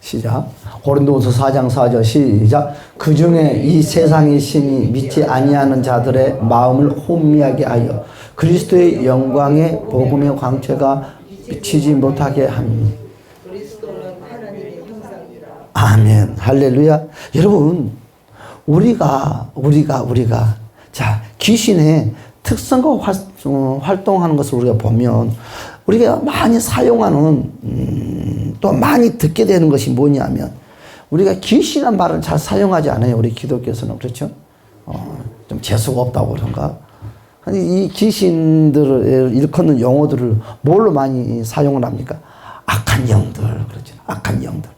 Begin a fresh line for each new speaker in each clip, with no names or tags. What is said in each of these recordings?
시작. 고린도후서 4장 4절 시작. 그 중에 이 세상의 신이 믿지 아니하는 자들의 마음을 혼미하게 하여 그리스도의 영광의 복음의 광채가 비치지 못하게 하니. 아멘. 할렐루야. 여러분, 우리가 자, 귀신의 특성과 활동하는 것을 우리가 보면 우리가 많이 사용하는 또 많이 듣게 되는 것이 뭐냐면 우리가 귀신이란 말을 잘 사용하지 않아요. 우리 기독교에서는. 그렇죠? 좀 재수가 없다고 그런가? 이 귀신들을 일컫는 용어들을 뭘로 많이 사용을 합니까? 악한 영들. 그렇죠? 악한 영들.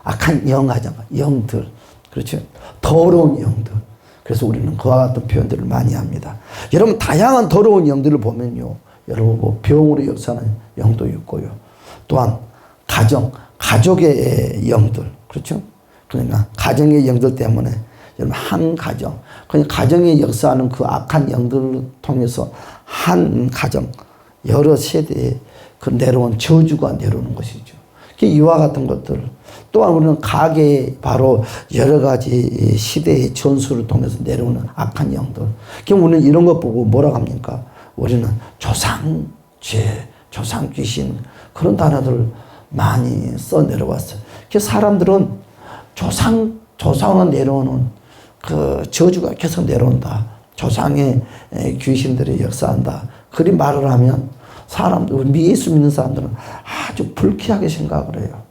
악한 영하잖아. 영들. 그렇죠? 더러운 영들. 그래서 우리는 그와 같은 표현들을 많이 합니다. 여러분, 다양한 더러운 영들을 보면요. 여러분, 뭐 병으로 역사하는 영도 있고요. 또한 가족의 영들. 그렇죠? 그러니까 가정의 영들 때문에 여러분, 한 가정. 그냥 가정에 역사하는 그 악한 영들을 통해서 한 가정, 여러 세대에 그 내려온 저주가 내려오는 것이죠. 이와 같은 것들. 또한 우리는 가계에 바로 여러 가지 시대의 전술을 통해서 내려오는 악한 영들. 우리는 이런 것 보고 뭐라고 합니까? 우리는 조상죄, 조상귀신 그런 단어들을 많이 써 내려왔어요. 사람들은 조상으로 내려오는 그 저주가 계속 내려온다. 조상의 귀신들이 역사한다. 그리 말을 하면 사람들, 예수 믿는 사람들은 아주 불쾌하게 생각을 해요.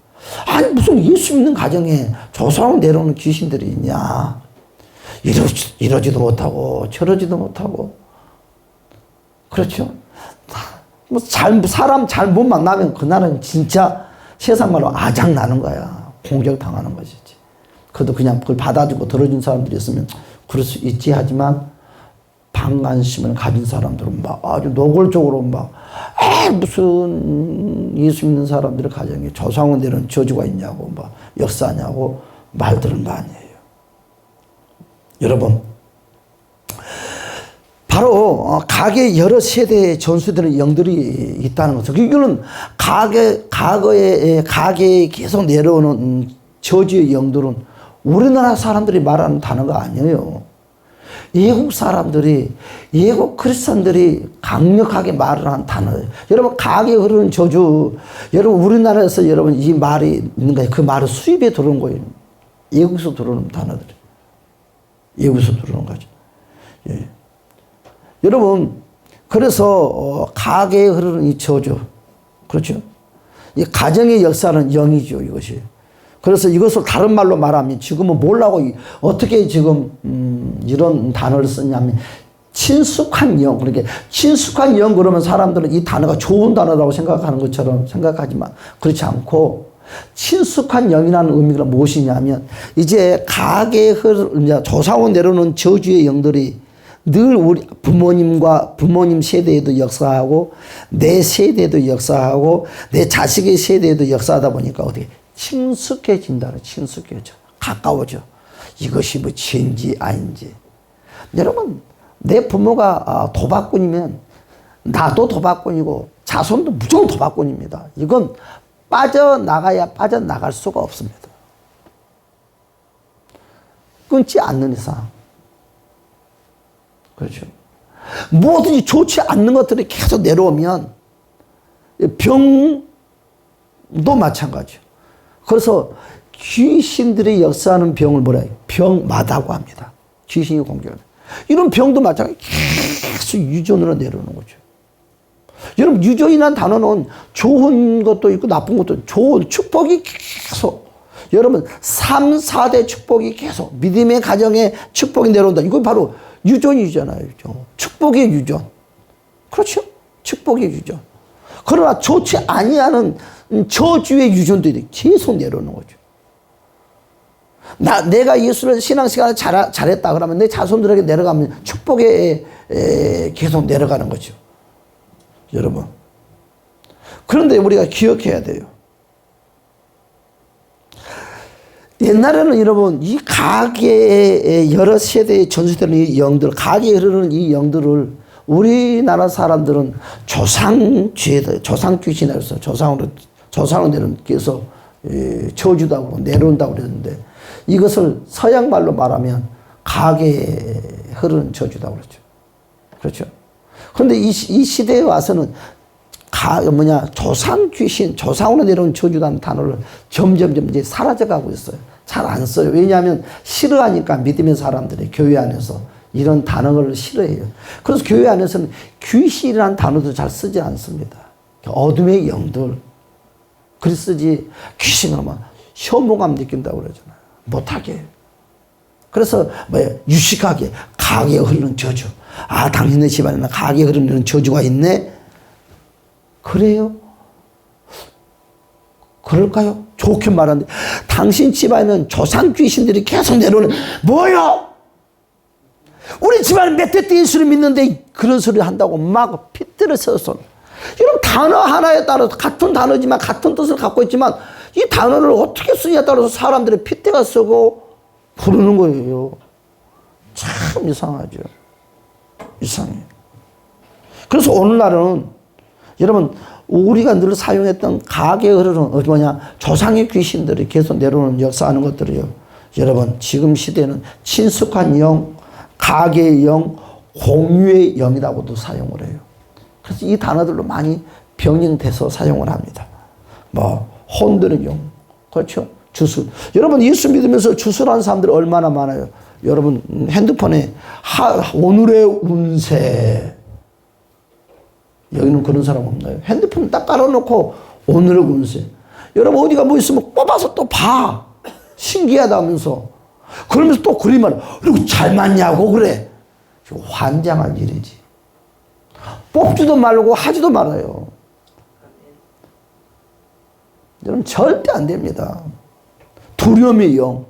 아니, 무슨 예수 믿는 가정에 조상으로 내려오는 귀신들이 있냐. 이러지도 못하고 저러지도 못하고. 그렇죠? 사람 잘못 만나면 그날은 진짜 세상 말로 아작나는 거야. 공격당하는 것이지. 그래도 그냥 그걸 받아주고 들어준 사람들이 있으면 그럴 수 있지. 하지만 방관심을 가진 사람들은 막 아주 노골적으로 무슨 예수 믿는 사람들의 가정에 조상으로 내려온 저주가 있냐고 역사냐고 말들을 많이 해요. 여러분, 바로 가계 여러 세대에 전수되는 영들이 있다는 것을, 이거는 과거에 가계에 계속 내려오는 저주의 영들은 우리나라 사람들이 말하는 단어가 아니에요. 외국 사람들이, 외국 크리스천들이 강력하게 말을 한 단어예요. 여러분, 가계에 흐르는 저주, 여러분, 우리나라에서 여러분 이 말이 있는 거예요. 그 말을 수입에 들어오는 거예요. 외국에서 들어오는 단어들이. 외국에서 들어오는 거죠. 예. 여러분, 그래서 가계에 흐르는 이 저주, 그렇죠? 이 가정의 역사는 영이죠, 이것이. 그래서 이것을 다른 말로 말하면 지금은 뭐라고 어떻게 지금 이런 단어를 썼냐면 친숙한 영. 그렇게 친숙한 영 그러면 사람들은 이 단어가 좋은 단어라고 생각하는 것처럼 생각하지만 그렇지 않고, 친숙한 영이라는 의미가 무엇이냐면 이제 가계에 조상으로 내려오는 저주의 영들이 늘 우리 부모님 세대에도 역사하고 내 세대에도 역사하고 내 자식의 세대에도 역사하다 보니까 어떻게 친숙해진다. 친숙해져. 가까워져. 이것이 뭐 죄인지 아닌지. 여러분, 내 부모가 도박꾼이면 나도 도박꾼이고 자손도 무조건 도박꾼입니다. 이건 빠져나가야 빠져나갈 수가 없습니다. 끊지 않는 이상. 그렇죠. 뭐든지 좋지 않는 것들이 계속 내려오면 병도 마찬가지죠. 그래서 귀신들이 역사하는 병을 뭐라 해요? 병마다고 합니다. 귀신이 공격하는. 이런 병도 마찬가지로 계속 유전으로 내려오는 거죠. 여러분, 유전이라는 단어는 좋은 것도 있고 나쁜 것도 있고, 좋은 축복이 계속, 여러분 3, 4대 축복이 계속 믿음의 가정에 축복이 내려온다. 이건 바로 유전이잖아요. 축복의 유전. 그렇죠? 축복의 유전. 그러나 좋지 아니하는 저주의 유전들이 계속 내려오는 거죠. 내가 예수를 신앙생활을 잘했다 그러면 내 자손들에게 내려가면 축복에 계속 내려가는 거죠. 여러분. 그런데 우리가 기억해야 돼요. 옛날에는 여러분, 이 가계의 여러 세대에 전수되는 이 영들, 가계에 흐르는 이 영들을 우리나라 사람들은 조상죄, 조상귀신이라서 조상으로 되는, 그래서 저주다고 내려온다고 그랬는데 이것을 서양 말로 말하면 가게에 흐르는 저주다고 그러죠. 그렇죠. 그런데 이 시대에 와서는 조상 귀신, 조상으로 내려온 저주라는 단어를 점점 이제 사라져가고 있어요. 잘 안 써요. 왜냐하면 싫어하니까 믿음의 사람들이 교회 안에서 이런 단어를 싫어해요. 그래서 교회 안에서는 귀신이라는 단어도 잘 쓰지 않습니다. 어둠의 영들. 그리 쓰지 귀신 그러면 혐오감 느낀다고 그러잖아요. 못하게. 그래서 유식하게 가게에 흐르는 저주. 아, 당신네 집안에는 가게에 흐르는 저주가 있네? 그래요? 그럴까요? 좋게 말하는데 당신 집안에는 조상 귀신들이 계속 내려오는 뭐요? 우리 집안은 몇 대 때 예수를 믿는데 그런 소리 한다고 막 핏대를 세워서 이런 단어 하나에 따라서 같은 단어지만 같은 뜻을 갖고 있지만 이 단어를 어떻게 쓰냐에 따라서 사람들의 핏대가 쓰고 부르는 거예요. 참 이상하죠. 이상해. 그래서 오늘날은 여러분 우리가 늘 사용했던 가게에 흐르는 조상의 귀신들이 계속 내려오는 역사하는 것들이요. 여러분 지금 시대는 친숙한 영, 가게의 영, 공유의 영이라고도 사용을 해요. 그래서 이 단어들로 많이 병행돼서 사용을 합니다. 혼드는 영, 그렇죠? 주술. 여러분 예수 믿으면서 주술하는 사람들이 얼마나 많아요. 여러분 핸드폰에 오늘의 운세. 여기는 그런 사람 없나요? 핸드폰 딱 깔아놓고 오늘의 운세. 여러분 어디가 뭐 있으면 뽑아서 또 봐. 신기하다면서. 그러면서 또 그리면 그리고 잘 맞냐고 그래. 환장할 일이지. 뽑지도 말고 하지도 말아요. 여러분 절대 안 됩니다. 두려움의 영,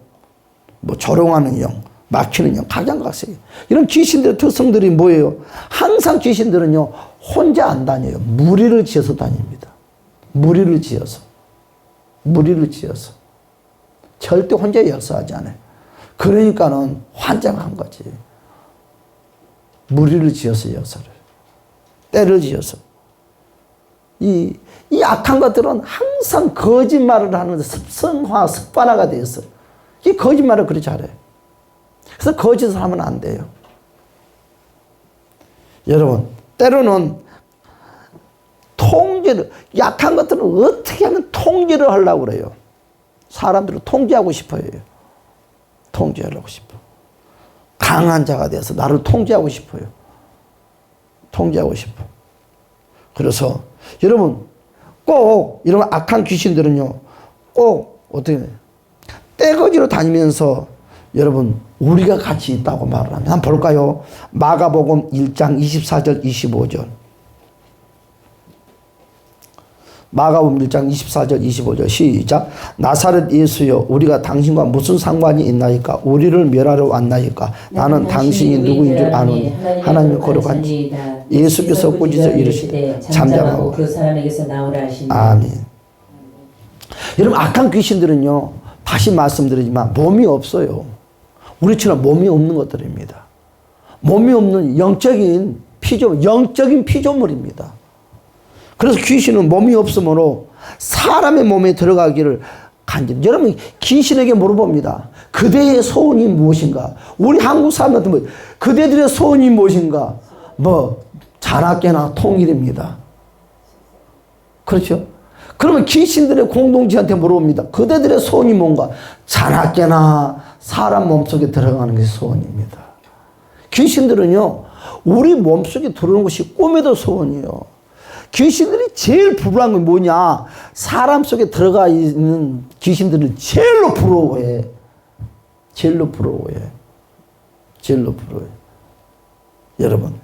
조롱하는 영, 막히는 영, 각양각색. 이런 귀신들의 특성들이 뭐예요? 항상 귀신들은요 혼자 안 다녀요. 무리를 지어서 다닙니다. 무리를 지어서. 절대 혼자 역사하지 않아요. 그러니까는 환장한 거지. 무리를 지어서 역사를. 때를 지어서. 이 악한 것들은 항상 거짓말을 하는 습관화가 되어 있어요. 이 거짓말을 그리 잘해요. 그래서 거짓을 하면 안 돼요. 여러분, 때로는 약한 것들은 어떻게 하면 통제를 하려고 그래요. 사람들을 통제하고 싶어요. 통제하려고 싶어. 강한 자가 돼서 나를 통제하고 싶어요. 그래서 여러분 꼭 이런 악한 귀신들은요 꼭 어떻게 떼거지로 다니면서 여러분 우리가 같이 있다고 말을 합니다. 한번 볼까요? 마가복음 1장 24절 25절. 마가복음 1장 24절 25절 시작. 나사렛 예수여 우리가 당신과 무슨 상관이 있나이까? 우리를 멸하러 왔나이까? 나는 당신이 누구인 줄 아노니 하나님의 거룩한지. 예수께서 꾸짖어 이르시되 잠잠하고
그 사람에게서 나오라 하시니.
아멘. 여러분 악한 귀신들은요 다시 말씀드리지만 몸이 없어요. 우리처럼 몸이 없는 것들입니다. 몸이 없는 영적인 피조물입니다. 그래서 귀신은 몸이 없으므로 사람의 몸에 들어가기를 여러분 귀신에게 물어봅니다. 그대의 소원이 무엇인가? 우리 한국 사람한테 그대들의 소원이 무엇인가? 자나깨나 통일입니다. 그렇죠? 그러면 귀신들의 공동체한테 물어봅니다. 그대들의 소원이 뭔가? 자나깨나 사람 몸속에 들어가는 게 소원입니다. 귀신들은요 우리 몸속에 들어오는 것이 꿈에도 소원이에요. 귀신들이 제일 불안한 건 뭐냐? 사람 속에 들어가 있는 귀신들은 제일로 부러워해. 여러분.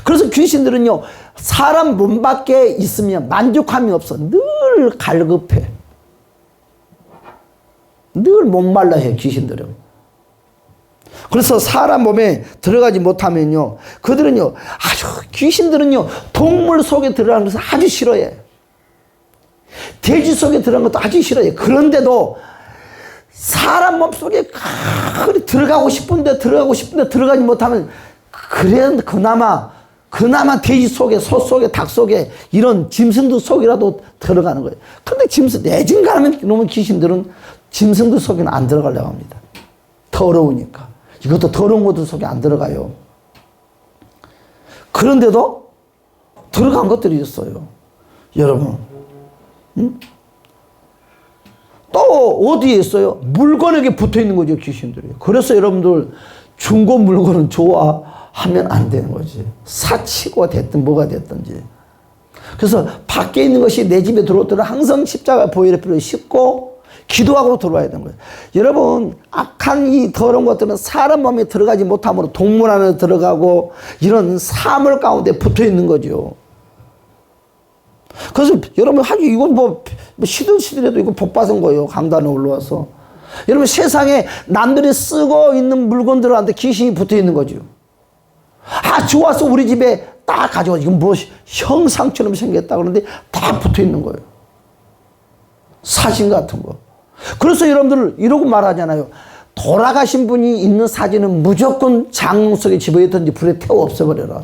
그래서 귀신들은요, 사람 몸 밖에 있으면 만족함이 없어. 늘 갈급해. 늘 목말라 해, 귀신들은. 그래서 사람 몸에 들어가지 못하면요, 그들은요, 귀신들은요, 동물 속에 들어가는 것을 아주 싫어해. 돼지 속에 들어가는 것도 아주 싫어해. 그런데도 사람 몸 속에 들어가고 싶은데 들어가지 못하면, 그래, 그나마 그나마 돼지 속에, 소 속에, 닭 속에 이런 짐승들 속이라도 들어가는 거예요. 근데 짐승, 애진가하면 이놈의 귀신들은 짐승들 속에는 안 들어가려고 합니다. 더러우니까. 이것도 더러운 것들 속에 안 들어가요. 그런데도 들어간 것들이 있어요. 여러분. 응? 또 어디에 있어요? 물건에게 붙어 있는 거죠, 귀신들이. 그래서 여러분들 중고 물건은 좋아하면 안 되는 거지. 사치가 됐든 뭐가 됐든지. 그래서 밖에 있는 것이 내 집에 들어올 때는 항상 십자가 보혈의 씻고 기도하고 들어와야 되는 거예요. 여러분, 악한 이 더러운 것들은 사람 몸에 들어가지 못함으로 동물 안에 들어가고 이런 사물 가운데 붙어 있는 거죠. 그래서 여러분, 이건 뭐 시들시들해도 이거 복 받은 거예요. 강단에 올라와서. 여러분, 세상에 남들이 쓰고 있는 물건들한테 귀신이 붙어 있는 거죠. 아, 좋아서 우리 집에 딱 가져와. 이건 뭐 형상처럼 생겼다 그러는데 다 붙어 있는 거예요. 사진 같은 거. 그래서 여러분들 이러고 말하잖아요. 돌아가신 분이 있는 사진은 무조건 장롱 속에 집어있든지 불에 태워 없애버려라.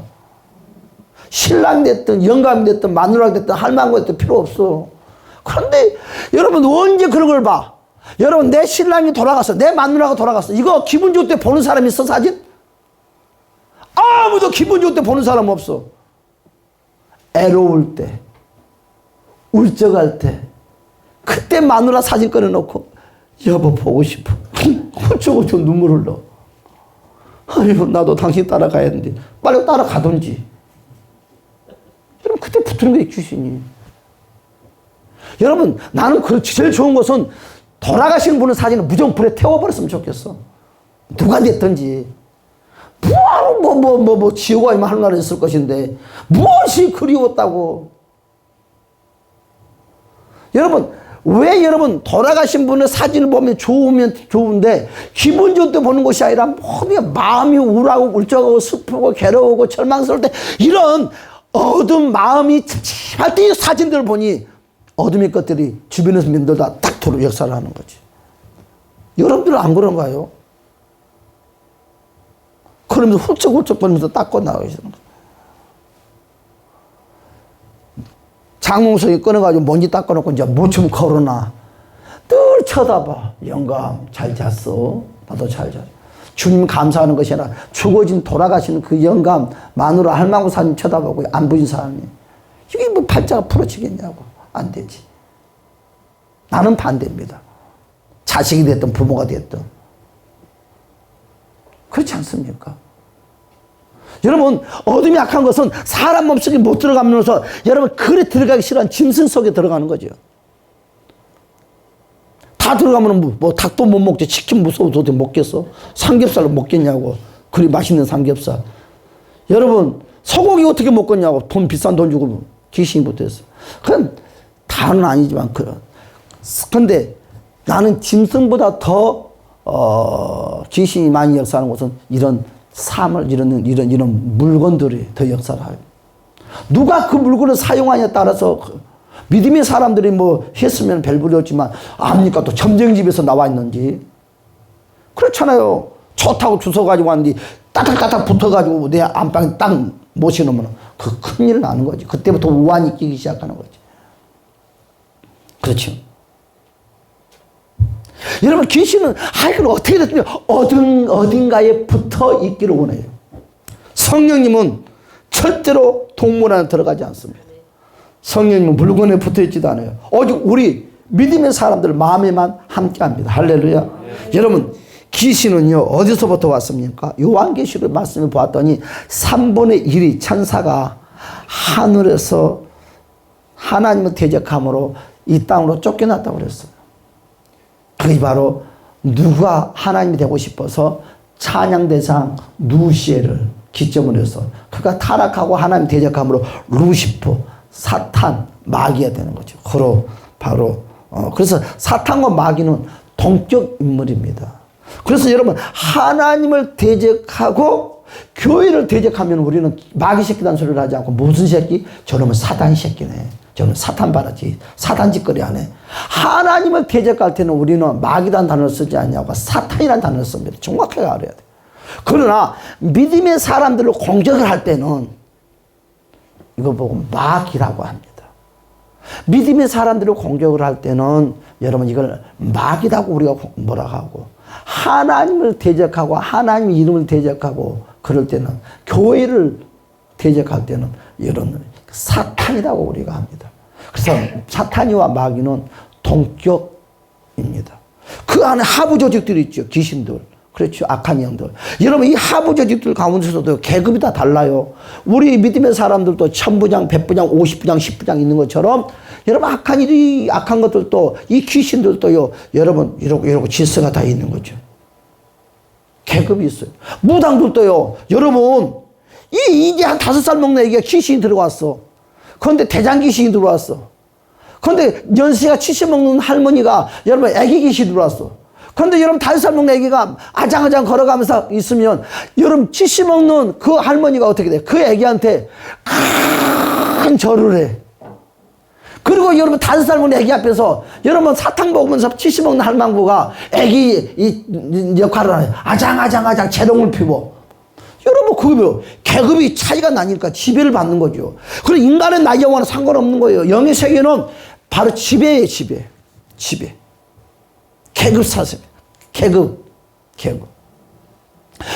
신랑 됐든 영감이 됐든 마누라가 됐든 할망구가 됐든 필요 없어. 그런데 여러분 언제 그런 걸 봐? 여러분, 내 신랑이 돌아갔어, 내 마누라가 돌아갔어, 이거 기분 좋을 때 보는 사람 있어? 사진? 아무도 기분 좋을 때 보는 사람 없어. 애로울 때, 울적할 때, 그때 마누라 사진 꺼내놓고 여보 보고 싶어. 어쩌고저쩌고 눈물 흘러. 아이고, 나도 당신 따라가야 하는데 빨리 따라가든지. 여러분, 그때 붙는 거예요, 귀신이. 여러분, 나는 제일 좋은 것은 돌아가시는 분의 사진을 무조건 불에 태워버렸으면 좋겠어. 누가 됐든지. 지옥 아니면 하늘나라에 있을 것인데 무엇이 그리웠다고. 여러분, 왜 여러분 돌아가신 분의 사진을 보면 좋으면 좋은데 기분 좋을 때 보는 것이 아니라 모든 마음이 우울하고 울적하고 슬프고 괴로우고 절망스러울 때 이런 어두운 마음이 찝찝할 때 사진들을 보니 어둠의 것들이 주변에서 면도다 딱 도로 역사를 하는 거지. 여러분들은 안 그런가요? 그러면서 훌쩍훌쩍 거리면서 닦고 나가시는 거예요. 장롱속에 꺼내가지고 먼지 닦아놓고 이제 무춤 걸어놔. 늘 쳐다봐. 영감, 잘 잤어? 나도 잘 잤어. 주님 감사하는 것이 아니라 죽어진 돌아가시는 그 영감, 마누라, 할망구 사님 쳐다보고 안 보인 사람이. 이게 뭐 팔자가 풀어지겠냐고. 안 되지. 나는 반대입니다. 자식이 됐든 부모가 됐든. 그렇지 않습니까? 여러분, 어둠이 약한 것은 사람 몸속에 못 들어가면서 여러분, 그래 들어가기 싫어하는 짐승 속에 들어가는 거죠. 다 들어가면 뭐 닭도 못 먹지. 치킨 무서워 도대체 먹겠어? 삼겹살로 먹겠냐고. 그리 맛있는 삼겹살. 여러분, 소고기 어떻게 먹겠냐고. 비싼 돈 주고 귀신이 붙어있어. 그건 다는 아니지만 근데 나는 짐승보다 더 귀신이 많이 역사하는 것은 이런 삶을 이런 물건들이 더 역사를 해요. 누가 그 물건을 사용하냐에 따라서 믿음의 사람들이 뭐 했으면 별볼이 없지만 압니까? 또 점쟁집에서 나와 있는지. 그렇잖아요. 좋다고 주워 가지고 왔는데 따닥따닥 붙어가지고 내 안방에 딱 모셔놓으면 그 큰일 나는 거지. 그때부터 우환이 끼기 시작하는 거지. 그렇죠. 여러분, 귀신은 이걸 어떻게 됐든 어딘가에 붙어 있기를 원해요. 성령님은 절대로 동물 안에 들어가지 않습니다. 성령님은 물건에 붙어 있지도 않아요. 오직 우리 믿음의 사람들 마음에만 함께 합니다. 할렐루야. 여러분, 귀신은요 어디서부터 왔습니까? 요한계시록 말씀을 보았더니 3분의 1이 천사가 하늘에서 하나님을 대적함으로 이 땅으로 쫓겨났다고 그랬어요. 그게 바로 누가 하나님이 되고 싶어서 찬양대상 루시엘을 기점으로 해서 그가 타락하고 하나님 대적함으로 루시퍼, 사탄, 마귀가 되는 거죠. 바로 그래서 사탄과 마귀는 동격 인물입니다. 그래서 여러분, 하나님을 대적하고 교회를 대적하면 우리는 마귀 새끼라는 소리를 하지 않고 무슨 새끼? 저놈은 사단 새끼네. 저는 사탄 바라지. 사단 짓거리 안 해. 하나님을 대적할 때는 우리는 마귀라는 단어를 쓰지 않냐고 사탄이라는 단어를 씁니다. 정확하게 알아야 돼. 그러나 믿음의 사람들을 공격을 할 때는 이거 보고 마귀라고 합니다. 믿음의 사람들을 공격을 할 때는 여러분 이걸 마귀라고 우리가 뭐라고 하고, 하나님을 대적하고 하나님 이름을 대적하고 그럴 때는, 교회를 대적할 때는 이런 사탄이라고 우리가 합니다. 그래서 사탄이와 마귀는 동격입니다. 그 안에 하부 조직들이 있죠. 귀신들. 그렇죠. 악한 영들. 여러분, 이 하부 조직들 가운데서도 계급이 다 달라요. 우리 믿음의 사람들도 1000부장, 100부장, 50부장, 10부장 있는 것처럼, 여러분, 악한 것들도, 이 귀신들도요, 여러분, 이러고 질서가 다 있는 거죠. 계급이 있어요. 무당들도요, 여러분, 이제 한 5살 먹는 애기가 귀신이 들어왔어. 그런데 대장 귀신이 들어왔어. 그런데 연세가 70 먹는 할머니가, 여러분, 애기 귀신이 들어왔어. 그런데 여러분 5살 먹는 애기가 아장아장 걸어가면서 있으면, 여러분 70 먹는 그 할머니가 어떻게 돼? 그 애기한테 큰 절을 해. 그리고 여러분 5살 먹는 애기 앞에서 여러분 사탕 먹으면서 70 먹는 할망구가 애기 이 역할을 해. 아장아장 재롱을 피워. 여러분 그 계급이 차이가 나니까 지배를 받는 거죠. 그리고 인간의 나이 영화는 상관없는 거예요. 영의 세계는 바로 지배예요. 지배. 계급 사슬, 계급.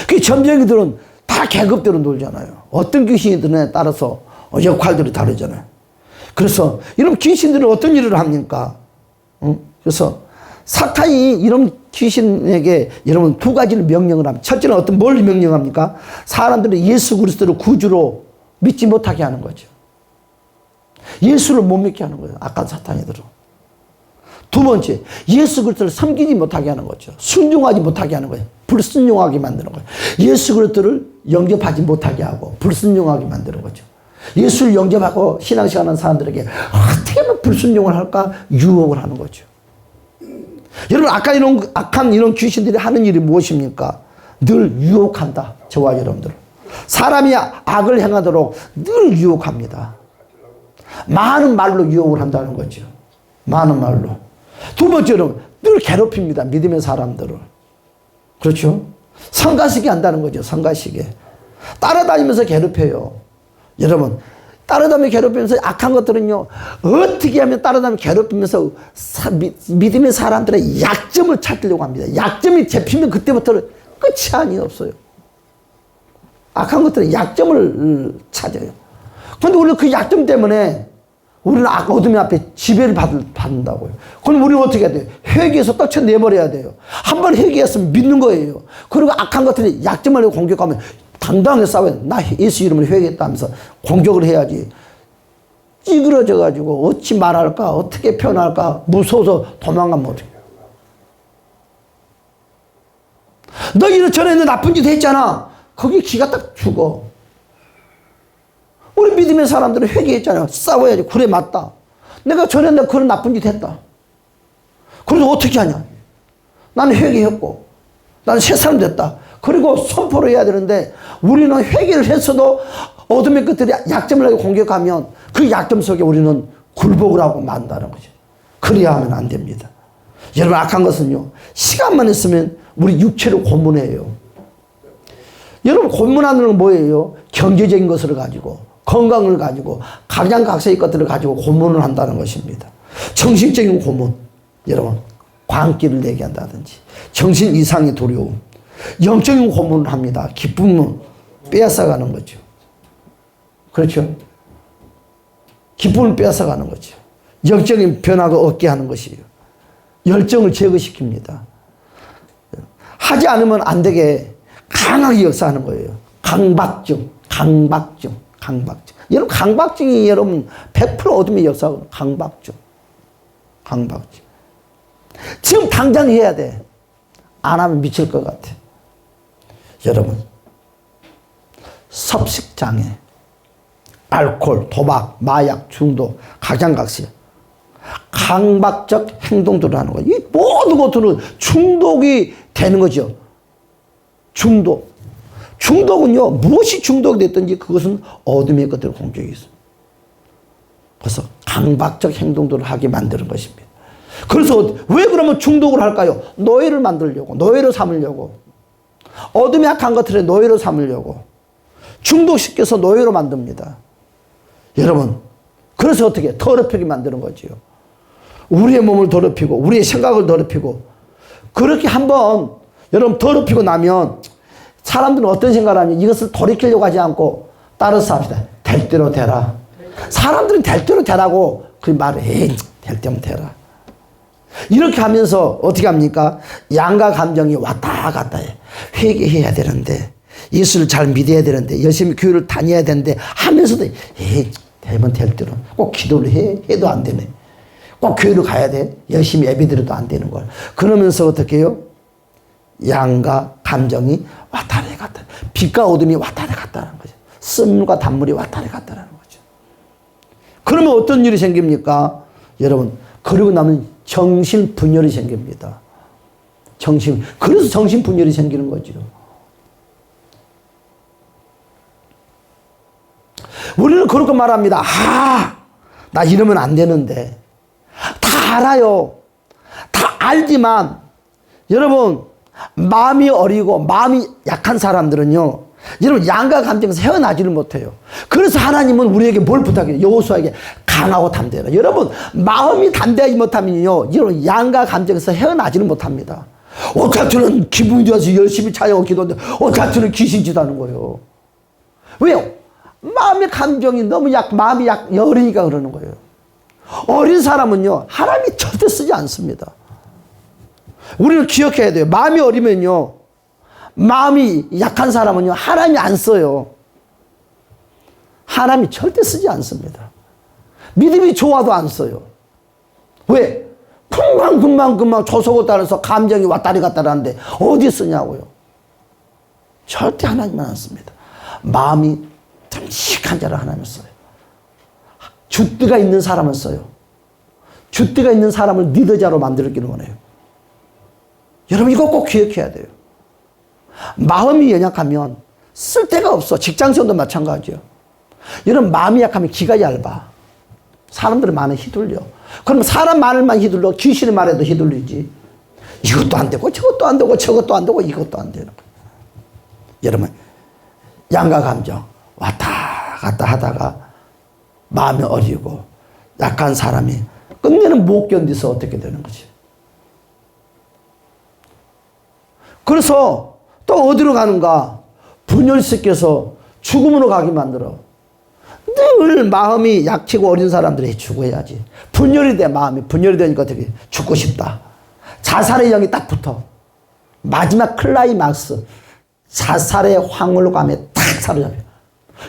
그 점쟁이들은 다 계급대로 놀잖아요. 어떤 귀신이 드느냐에 따라서 역할들이 다르잖아요. 그래서 이런 귀신들은 어떤 일을 합니까? 그래서 사탄이 이런 귀신에게 여러분 2가지를 명령을 합니다. 첫째는 뭘 명령합니까? 사람들은 예수 그리스도를 구주로 믿지 못하게 하는 거죠. 예수를 못 믿게 하는 거예요. 악한 사탄이들은. 두 번째, 예수 그리스도를 섬기지 못하게 하는 거죠. 순종하지 못하게 하는 거예요. 불순종하게 만드는 거예요. 예수 그리스도를 영접하지 못하게 하고 불순종하게 만드는 거죠. 예수를 영접하고 신앙생활하는 사람들에게 어떻게 하면 불순종을 할까 유혹을 하는 거죠. 여러분, 악한 이런 귀신들이 하는 일이 무엇입니까? 늘 유혹한다. 저와 여러분들. 사람이 악을 행하도록 늘 유혹합니다. 많은 말로 유혹을 한다는 거죠. 많은 말로. 두 번째는 늘 괴롭힙니다. 믿음의 사람들을. 그렇죠? 성가시게 한다는 거죠. 성가시게. 따라다니면서 괴롭혀요. 여러분, 따라다니면서 괴롭히면서 악한 것들은요, 어떻게 하면 따라다니면서 괴롭히면서 믿음의 사람들의 약점을 찾으려고 합니다. 약점이 잡히면 그때부터는 끝이 아니었어요. 악한 것들은 약점을 찾아요. 그런데 우리는 그 약점 때문에 우리는 어둠의 앞에 지배를 받는다고요. 그럼 우리는 어떻게 해야 돼요? 회개해서 떨쳐내버려야 돼요. 한번 회개했으면 믿는 거예요. 그리고 악한 것들이 약점을 공격하면 당당하게 싸워야 돼. 나 예수 이름으로 회개했다 하면서 공격을 해야지. 찌그러져가지고 어찌 말할까? 어떻게 표현할까? 무서워서 도망가면 어떡해. 너 이전에 나쁜 짓 했잖아. 거기 기가 딱 죽어. 우리 믿음의 사람들은 회개했잖아요. 싸워야지. 그래, 맞다. 내가 전에 그런 나쁜 짓 했다. 그래서 어떻게 하냐? 나는 회개했고, 나는 새 사람 됐다. 그리고 선포를 해야 되는데, 우리는 회개를 했어도 어둠의 끝들이 약점을 하고 공격하면 그 약점 속에 우리는 굴복을 하고 만다는 거죠. 그래야 하면 안 됩니다. 여러분, 악한 것은요, 시간만 있으면 우리 육체를 고문해요. 여러분, 고문하는 건 뭐예요? 경제적인 것을 가지고, 건강을 가지고, 각양각색의 것들을 가지고 고문을 한다는 것입니다. 정신적인 고문, 여러분, 광기를 내게 한다든지, 정신 이상의 두려움, 영적인 고문을 합니다. 기쁨은 빼앗아가는 거죠. 그렇죠? 기쁨을 빼앗아가는 거죠. 영적인 변화가 없게 하는 것이에요. 열정을 제거시킵니다. 하지 않으면 안 되게 강하게 역사하는 거예요. 강박증. 여러분, 강박증이 여러분 100% 어둠의 역사하고 강박증. 지금 당장 해야 돼. 안 하면 미칠 것 같아. 여러분, 섭식장애, 알코올, 도박, 마약, 중독, 각양각색, 강박적 행동들을 하는 거예요. 이 모든 것들은 중독이 되는 거죠. 중독은요, 무엇이 중독이 됐든지 그것은 어둠의 것들을 공격이 있어요. 그래서 강박적 행동들을 하게 만드는 것입니다. 그래서 왜 그러면 중독을 할까요? 노예를 만들려고, 노예를 삼으려고. 어둠의 악한 것들의 노예를 삼으려고. 중독시켜서 노예로 만듭니다. 여러분, 그래서 어떻게 더럽히게 만드는 거지요. 우리의 몸을 더럽히고 우리의 생각을 더럽히고 그렇게 한번 여러분 더럽히고 나면 사람들은 어떤 생각을 하냐면 이것을 돌이키려고 하지 않고 따라서 합시다. 될 대로 되라. 사람들은 될 대로 되라고 그 말을 에이 될 대로 되라. 이렇게 하면서 어떻게 합니까? 양가 감정이 왔다 갔다 해. 회개해야 되는데 예수를 잘 믿어야 되는데 열심히 교회를 다녀야 되는데 하면서도 에이 되면 될 대로 꼭 기도를 해도 안 되네. 꼭 교회를 가야 돼. 열심히 예배드려도 안 되는 걸. 그러면서 어떻게 해요? 양과 감정이 왔다리 갔다. 빛과 어둠이 왔다리 갔다는 거죠. 쓴물과 단물이 왔다리 갔다는 거죠. 그러면 어떤 일이 생깁니까? 여러분, 그러고 나면 정신분열이 생깁니다. 그래서 정신분열이 생기는 거죠. 우리는 그렇게 말합니다. 나 이러면 안 되는데. 다 알아요. 다 알지만, 여러분, 마음이 어리고 마음이 약한 사람들은요, 여러분, 양가 감정에서 헤어나지를 못해요. 그래서 하나님은 우리에게 뭘 부탁해요? 여호수아에게 강하고 담대하라. 여러분, 마음이 담대하지 못하면요, 여러분, 양가 감정에서 헤어나지를 못합니다. 어차피는 기분이 좋아서 열심히 찾아오고 기도하는데, 어차피는 귀신짓 하는 거예요. 왜요? 마음의 감정이 너무 마음이 어리니까 그러는 거예요. 어린 사람은요, 하나님이 절대 쓰지 않습니다. 우리는 기억해야 돼요. 마음이 어리면요, 마음이 약한 사람은요, 하나님이 안 써요. 하나님이 절대 쓰지 않습니다. 믿음이 좋아도 안 써요. 왜? 금방 조속을 따라서 감정이 왔다리 갔다리 하는데 어디 쓰냐고요. 절대 하나님은 안 씁니다. 마음이 탐식한 자를 하나님은 써요. 줏대가 있는 사람은 써요. 줏대가 있는 사람을 리더자로 만들기를 원해요. 여러분, 이거 꼭 기억해야 돼요. 마음이 연약하면 쓸 데가 없어. 직장생도 마찬가지예요. 여러분, 마음이 약하면 기가 얇아. 사람들의 말에 휘둘려. 그럼 사람 말만 휘둘러 귀신의 말에도 휘둘리지. 이것도 안 되고 저것도 안 되고 저것도 안 되고 이것도 안 되는 거예요. 여러분, 양가 감정 왔다 갔다 하다가 마음이 어리고 약한 사람이 끝내는 못 견디서 어떻게 되는 거지. 그래서 또 어디로 가는가? 분열시켜서 죽음으로 가게 만들어. 늘 마음이 약치고 어린 사람들이 죽어야지. 분열이 돼, 마음이. 분열이 되니까 어떻게 죽고 싶다. 자살의 영이 딱 붙어. 마지막 클라이막스. 자살의 황홀감에 딱 사로잡혀.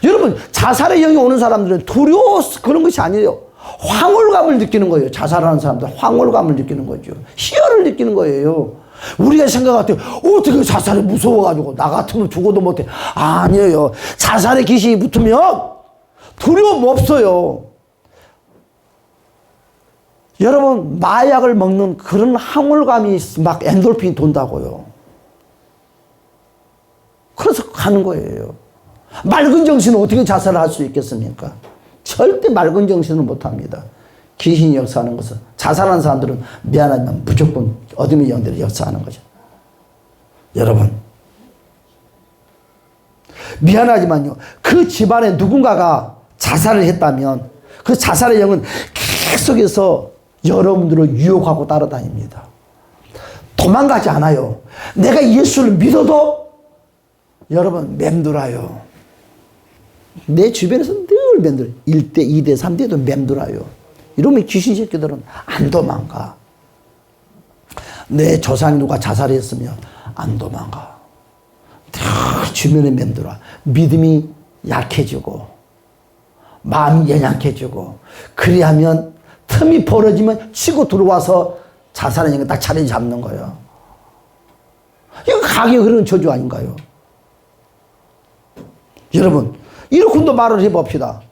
여러분, 자살의 영이 오는 사람들은 두려워서 그런 것이 아니에요. 황홀감을 느끼는 거예요. 자살하는 사람들 황홀감을 느끼는 거죠. 희열을 느끼는 거예요. 우리가 생각할 때 어떻게 자살이 무서워가지고 나 같으면 죽어도 못해. 아니에요. 자살의 귀신이 붙으면 두려움 없어요. 여러분, 마약을 먹는 그런 황홀감이 막 엔돌핀이 돈다고요. 그래서 가는 거예요. 맑은 정신은 어떻게 자살을 할 수 있겠습니까? 절대 맑은 정신은 못합니다. 귀신이 역사하는 것은, 자살하는 사람들은 미안하지만 무조건 어둠의 영들이 역사하는 거죠. 여러분, 미안하지만요, 그 집안에 누군가가 자살을 했다면 그 자살의 영은 계속해서 여러분들을 유혹하고 따라다닙니다. 도망가지 않아요. 내가 예수를 믿어도 여러분 맴돌아요. 내 주변에서 늘 맴돌아요. 1대, 2대, 3대도 맴돌아요. 이러면 귀신 새끼들은 안 도망가. 내 조상이 누가 자살했으면 안 도망가. 늘 주변에 맴돌아. 믿음이 약해지고 마음이 연약해지고, 그리하면 틈이 벌어지면 치고 들어와서 자살하는 영을 딱 차례 잡는 거예요. 이거 가게 흐르는 저주 아닌가요? 여러분, 이렇게도 말을 해봅시다.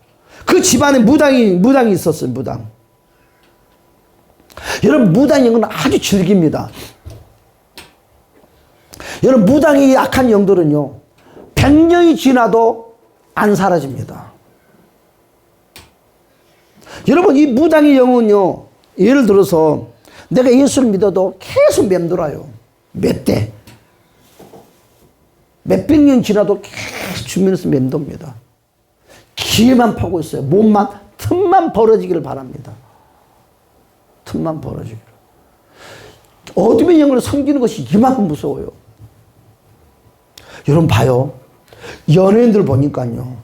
그 집안에 무당이 있었어요, 무당. 여러분, 무당 영은 아주 질깁니다. 여러분, 무당이 약한 영들은요, 100년이 지나도 안 사라집니다. 여러분, 이 무당의 영은요, 예를 들어서 내가 예수를 믿어도 계속 맴돌아요. 몇 대. 몇백 년 지나도 계속 주변에서 맴돕니다. 귀에만 파고 있어요. 몸만, 틈만 벌어지기를 바랍니다. 틈만 벌어지기를. 어둠의 영을 섬기는 것이 이만큼 무서워요. 여러분 봐요. 연예인들 보니까요.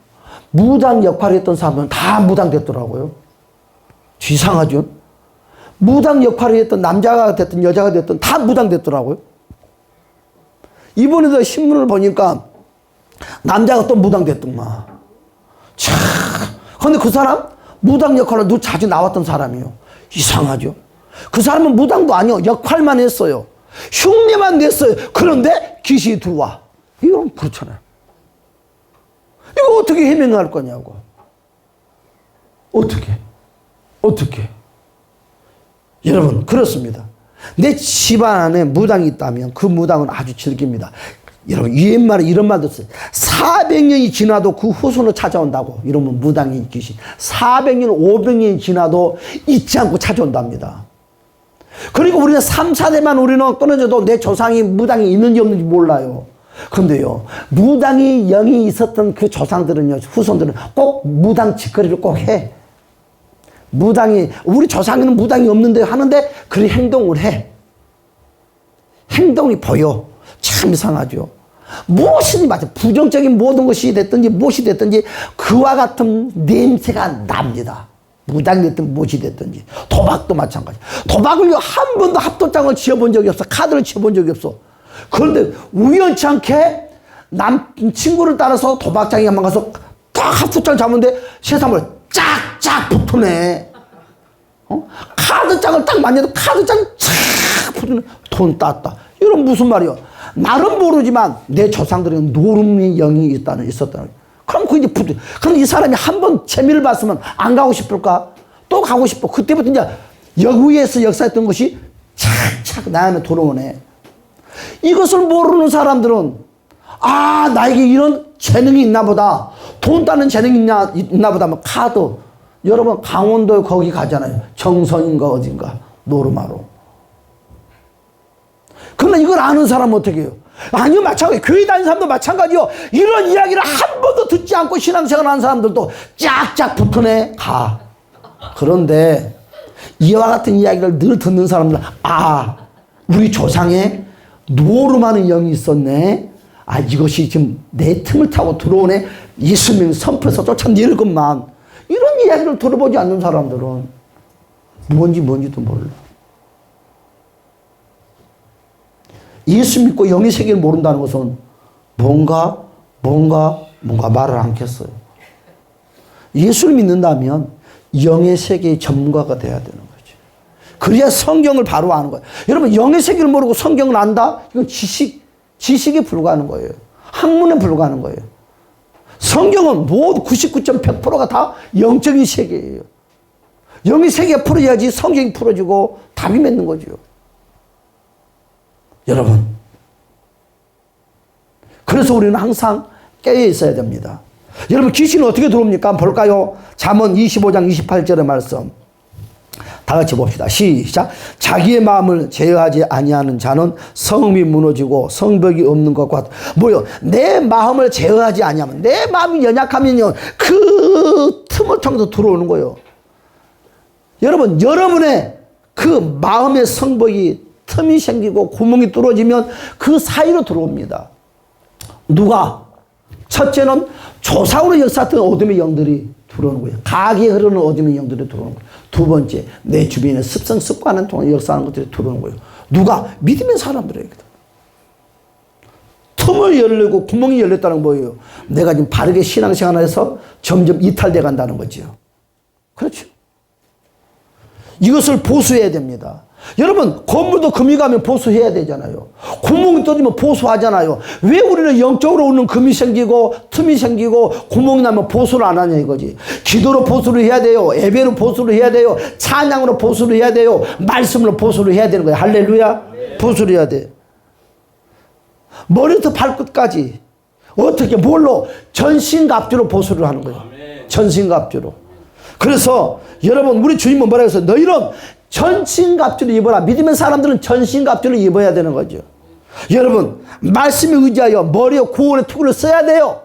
무당 역할을 했던 사람은 다 무당 됐더라고요. 이상하죠? 무당 역할을 했던 남자가 됐든 여자가 됐든 다 무당 됐더라고요. 이번에도 신문을 보니까 남자가 또 무당 됐더만. 참. 근데 그 사람 무당 역할로 늘 자주 나왔던 사람이에요. 이상하죠? 그 사람은 무당도 아니요. 역할만 했어요. 흉내만 냈어요. 그런데 귀신이 들어와. 이건 그렇잖아요. 이거 어떻게 해명할 거냐고. 어떻게? 여러분, 그렇습니다. 내 집안 안에 무당이 있다면 그 무당은 아주 즐깁니다. 여러분, 옛말에 이런 말도 있어요. 400년이 지나도 그 후손으로 찾아온다고. 이러면 무당이 귀신. 400년, 500년이 지나도 잊지 않고 찾아온답니다. 그리고 우리는 3, 4대만 우리는 끊어져도 내 조상이 무당이 있는지 없는지 몰라요. 그런데요, 무당이 영이 있었던 그 조상들은요, 후손들은 꼭 무당 짓거리를 꼭 해. 무당이, 우리 조상에는 무당이 없는데 하는데 그 행동을 해. 행동이 보여. 참 이상하죠. 무엇이든지 맞아. 부정적인 모든 것이 됐든지 무엇이 됐든지 그와 같은 냄새가 납니다. 무당이 됐든 무엇이 됐든지. 도박도 마찬가지. 도박을 한 번도 합도장을 지어본 적이 없어. 카드를 치어본 적이 없어. 그런데 우연치 않게 친구를 따라서 도박장에 한번 가서 딱 합도장 잡는데 세상을 쫙쫙 붙으네. 카드장을 딱 만져도 카드장 쫙 붙으네. 돈 땄다. 이런 무슨 말이야. 나는 모르지만 내 조상들은 노름의 영이 있었다는. 그럼 그 이제 그럼 이 사람이 한 번 재미를 봤으면 안 가고 싶을까? 또 가고 싶어. 그때부터 이제 여기에서 역사했던 것이 착착 나한테 돌아오네. 이것을 모르는 사람들은 아, 나에게 이런 재능이 있나 보다. 돈 따는 재능이 있나 보다. 뭐 카드. 여러분 강원도에 거기 가잖아요. 정선인가 어딘가 노르마로. 그러나 이걸 아는 사람은 어떻게 해요? 아니요, 마찬가지. 교회 다니는 사람도 마찬가지요. 이런 이야기를 한 번도 듣지 않고 신앙생활 하는 사람들도 쫙쫙 붙어내 가. 그런데 이와 같은 이야기를 늘 듣는 사람들은 아, 우리 조상에 노름하는 영이 있었네. 아, 이것이 지금 내 틈을 타고 들어오네. 예수님 선포해서 쫓아내릴 것만. 이런 이야기를 들어보지 않는 사람들은 뭔지도 몰라. 예수 믿고 영의 세계를 모른다는 것은 뭔가 말을 않겠어요. 예수를 믿는다면 영의 세계의 전문가가 돼야 되는 거죠. 그래야 성경을 바로 아는 거예요. 여러분, 영의 세계를 모르고 성경을 안다? 이건 지식에 불과하는 거예요. 학문에 불과하는 거예요. 성경은 모두 99.100%가 다 영적인 세계예요. 영의 세계가 풀어야지 성경이 풀어지고 답이 맺는 거죠. 여러분, 그래서 우리는 항상 깨어 있어야 됩니다. 여러분, 귀신은 어떻게 들어옵니까? 한번 볼까요? 잠언 25장 28절의 말씀 다 같이 봅시다. 시작. 자기의 마음을 제어하지 아니하는 자는 성읍이 무너지고 성벽이 없는 것과 뭐요? 내 마음을 제어하지 아니하면, 내 마음이 연약하면요, 그 틈을 통해서 들어오는 거예요. 여러분, 여러분의 그 마음의 성벽이 틈이 생기고 구멍이 뚫어지면 그 사이로 들어옵니다. 누가? 첫째는 조상으로 역사했던 어둠의 영들이 들어오는 거예요. 가게 흐르는 어둠의 영들이 들어오는 거예요. 두 번째, 내 주변에 습관을 통해 역사하는 것들이 들어오는 거예요. 누가? 믿음의 사람들에게. 틈을 열리고 구멍이 열렸다는 거예요. 내가 지금 바르게 신앙생활을 해서 점점 이탈돼 간다는 거죠. 그렇죠. 이것을 보수해야 됩니다. 여러분, 건물도 금이 가면 보수해야 되잖아요. 구멍이 뚫리면 보수하잖아요. 왜 우리는 영적으로 오는 금이 생기고 틈이 생기고 구멍이 나면 보수를 안 하냐 이거지. 기도로 보수를 해야 돼요. 예배로 보수를 해야 돼요. 찬양으로 보수를 해야 돼요. 말씀으로 보수를 해야 되는 거예요. 할렐루야. 보수를 해야 돼. 머리부터 발끝까지 어떻게 뭘로? 전신갑주로 보수를 하는 거예요. 전신갑주로. 그래서 여러분, 우리 주님은 뭐라고 했어요? 너희는 전신갑주를 입어라. 믿으면 사람들은 전신갑주를 입어야 되는 거죠. 여러분, 말씀에 의지하여 머리에 구원의 투구를 써야 돼요.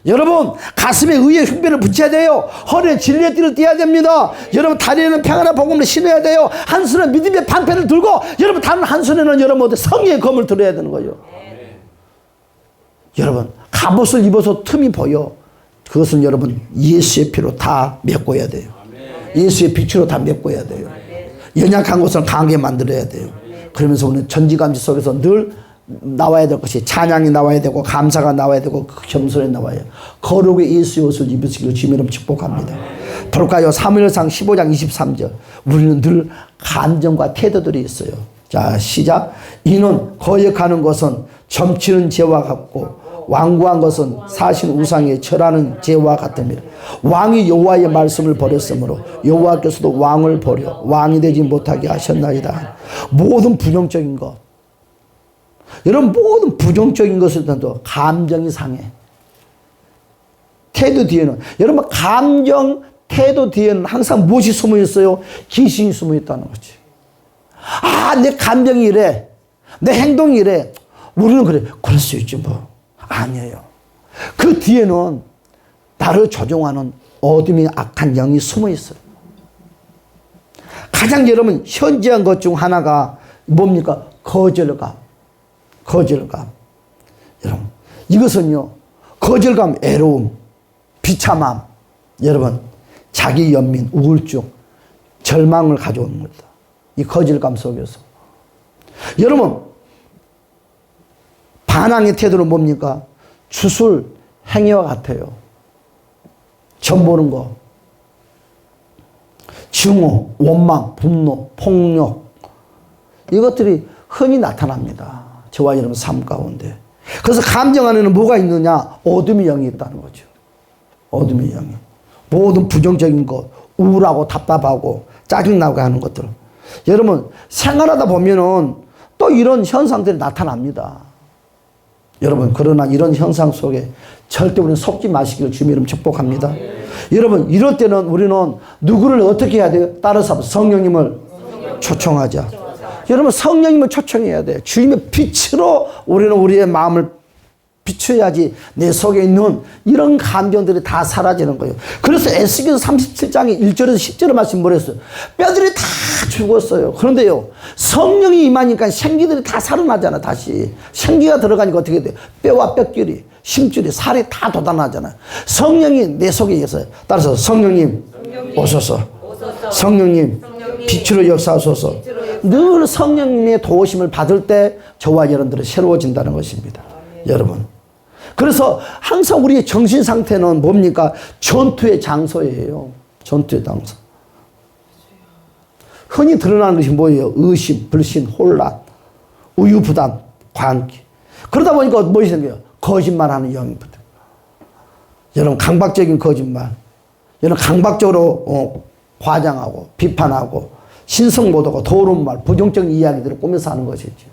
여러분 가슴에 의의 흉배를 붙여야 돼요. 허리에 진리의 띠를 띠어야 됩니다. 여러분 다리에는 평안의 복음을 신어야 돼요. 한 손에 믿음의 방패를 들고 여러분 다른 한 손에는 여러분 성령의 검을 들어야 되는 거예요. 여러분 갑옷을 입어서 틈이 보여. 그것은 여러분 예수의 피로 다 메꿔야 돼요. 예수의 빛으로 다 메꿔야 돼요. 연약한 것을 강하게 만들어야 돼요. 그러면서 오늘 전지감지 속에서 늘 나와야 될 것이 찬양이 나와야 되고 감사가 나와야 되고 겸손이 나와야 해요. 거룩의 예수의 옷을 입으시기를 주님 이름 축복합니다. 볼까요? 사무엘상 15장 23절. 우리는 늘 감정과 태도들이 있어요. 자 시작. 이는 거역하는 것은 점치는 죄와 같고 완고한 것은 사신 우상에 절하는 죄와 같으며 왕이 여호와의 말씀을 버렸으므로 여호와께서도 왕을 버려 왕이 되지 못하게 하셨나이다. 모든 부정적인 것, 여러분 모든 부정적인 것을도 감정이 상해. 태도 뒤에는 여러분 감정 태도 뒤에는 항상 무엇이 숨어 있어요? 귀신이 숨어 있다는 거지. 아, 내 감정이 이래, 내 행동이 이래. 우리는 그래, 그럴 수 있지 뭐. 아니에요. 그 뒤에는 나를 조종하는 어둠이 악한 영이 숨어 있어요. 가장 여러분 현저한 것 중 하나가 뭡니까? 거절감. 거절감. 여러분 이것은요 거절감, 애로움, 비참함, 여러분 자기 연민, 우울증, 절망을 가져오는 겁니다. 이 거절감 속에서 여러분 반항의 태도는 뭡니까? 주술 행위와 같아요. 점 보는 거, 증오, 원망, 분노, 폭력, 이것들이 흔히 나타납니다. 저와 여러분 삶 가운데. 그래서 감정 안에는 뭐가 있느냐? 어둠의 영이 있다는 거죠. 어둠의 영이. 모든 부정적인 것, 우울하고 답답하고 짜증나고 하는 것들. 여러분 생활하다 보면은 또 이런 현상들이 나타납니다. 여러분 그러나 이런 현상 속에 절대 우리는 속지 마시기를 주님 이름 축복합니다. 여러분 이럴 때는 우리는 누구를 어떻게 해야 돼요? 따라서 성령님을 초청하자. 여러분 성령님을 초청해야 돼요. 주님의 빛으로 우리는 우리의 마음을 비춰야지 내 속에 있는 이런 감정들이 다 사라지는 거예요. 그래서 에스겔서 37장의 1절에서 10절의 말씀 뭐랬어요? 뼈들이 다 죽었어요. 그런데요 성령이 임하니까 생기들이 다 살아나잖아. 다시 생기가 들어가니까 어떻게 돼요? 뼈와 뼈끼리 심줄이 살이 다 돋아나잖아요. 성령이 내 속에 있어요. 따라서 성령님 오소서. 성령님 빛으로 역사하소서. 늘 성령님의 도우심을 받을 때 저와 여러분들은 새로워진다는 것입니다. 여러분 그래서 항상 우리의 정신 상태는 뭡니까? 전투의 장소예요. 전투의 장소. 흔히 드러나는 것이 뭐예요? 의심, 불신, 혼란, 우유부단, 광기. 그러다 보니까 무엇이 생겨요? 거짓말하는 영이 붙어요. 여러분 강박적인 거짓말, 여러분 강박적으로 과장하고 비판하고 신성모독하고 더러운 말, 부정적인 이야기들을 꾸며서 하는 것이죠.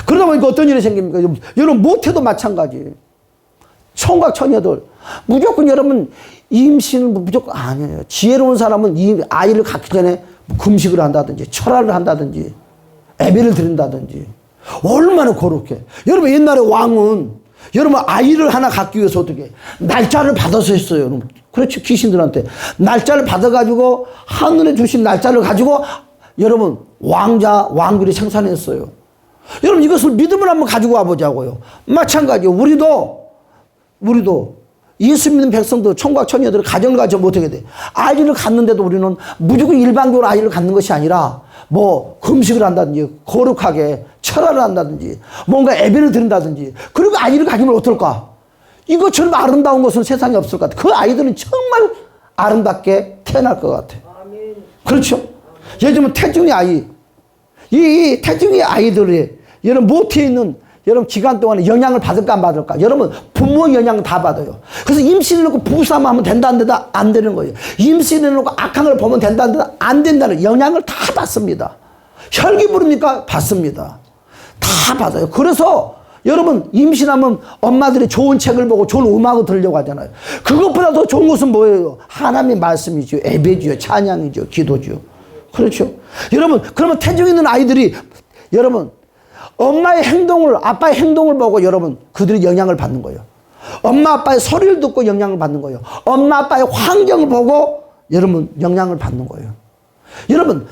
그러다 보니까 어떤 일이 생깁니까? 여러분 모태도 마찬가지. 총각 처녀들 무조건 여러분 임신을 무조건 아니에요. 지혜로운 사람은 이 아이를 갖기 전에 금식을 한다든지 철화를 한다든지 예배를 드린다든지 얼마나 거룩해. 여러분 옛날에 왕은 여러분 아이를 하나 갖기 위해서 어떻게 날짜를 받아서 했어요. 여러분. 그렇죠. 귀신들한테 날짜를 받아가지고 하늘에 주신 날짜를 가지고 여러분 왕자 왕들이 생산했어요. 여러분 이것을 믿음을 한번 가지고 와보자고요. 마찬가지요. 우리도 예수 믿는 백성도 총각 처녀들을 가정을 가져 못하게 돼. 아이를 갖는데도 우리는 무조건 일반적으로 아이를 갖는 것이 아니라 뭐 금식을 한다든지 거룩하게 철화를 한다든지 뭔가 예배를 드린다든지 그리고 아이를 가지면 어떨까? 이것처럼 아름다운 것은 세상에 없을 것 같아. 그 아이들은 정말 아름답게 태어날 것 같아. 그렇죠? 예를 들면 태중의 아이, 이 태중의 아이들이 여러분 모태에 있는 여러분 기간 동안에 영향을 받을까 안 받을까? 여러분 부모의 영향을 다 받아요. 그래서 임신해놓고 부부싸움하면 된다는 데다 안 되는 거예요. 임신해놓고 악한 걸 보면 된다는 데다 안 된다는 영향을 다 받습니다. 혈기 부릅니까? 받습니다. 다 받아요. 그래서 여러분 임신하면 엄마들이 좋은 책을 보고 좋은 음악을 들으려고 하잖아요. 그것보다 더 좋은 것은 뭐예요? 하나님의 말씀이죠. 예배죠. 찬양이죠. 기도죠. 그렇죠. 여러분 그러면 태중에 있는 아이들이 여러분 엄마의 행동을 아빠의 행동을 보고 여러분 그들이 영향을 받는 거예요. 엄마 아빠의 소리를 듣고 영향을 받는 거예요. 엄마 아빠의 환경을 보고 여러분 영향을 받는 거예요. 여러분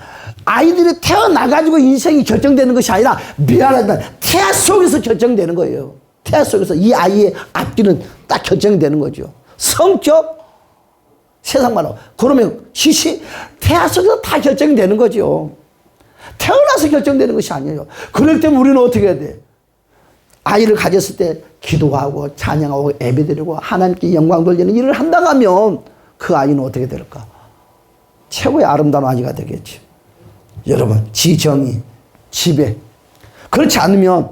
아이들이 태어나가지고 인생이 결정되는 것이 아니라 미안하다 태아 속에서 결정되는 거예요. 태아 속에서 이 아이의 앞뒤는 딱 결정되는 거죠. 성격, 세상 말로. 그러면 태아 속에서 다 결정되는 거죠. 태어나서 결정되는 것이 아니에요. 그럴 때면 우리는 어떻게 해야 돼? 아이를 가졌을 때 기도하고 찬양하고 예배드리고 하나님께 영광 돌리는 일을 한다고 하면 그 아이는 어떻게 될까? 최고의 아름다운 아이가 되겠지. 여러분 지정이 지배. 그렇지 않으면